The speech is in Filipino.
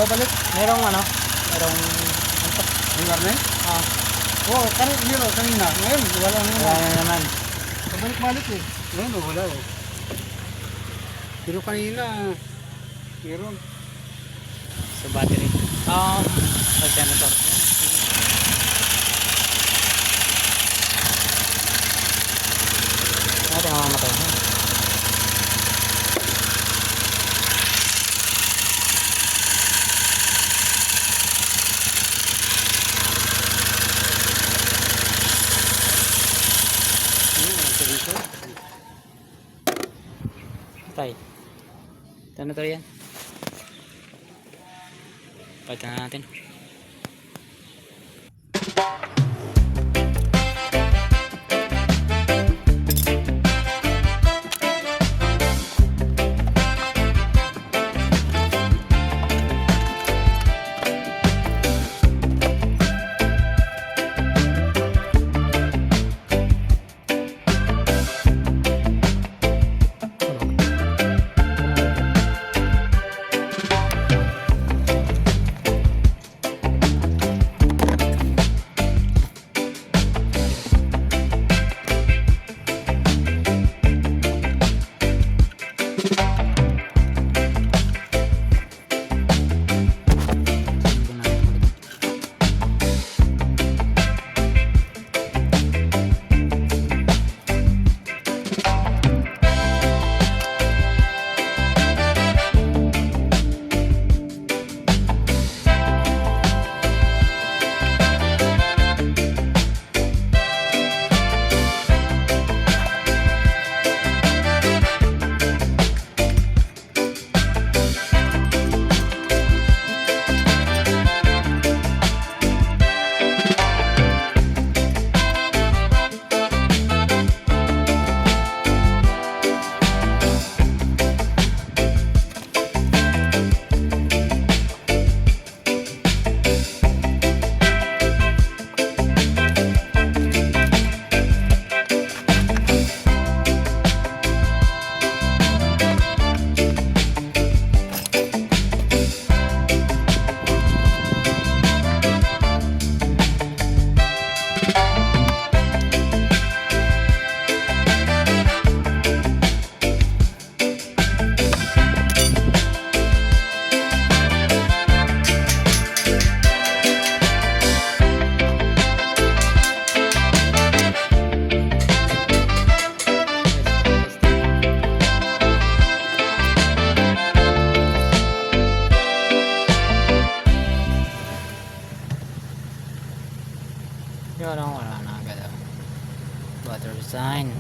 babalik. Merong ano? Merong antok. Lugar na eh? Ah, Oo, kanina. Ngayon, wala na wala naman. na naman. Pabalik-balik eh. Ngayon, wala eh. Pero kanina, meron. Sa battery. Alternator. Natin mamamatay na. Patay. Alternator yan. Palitan na natin. Yun ang wala na agad. Water sign.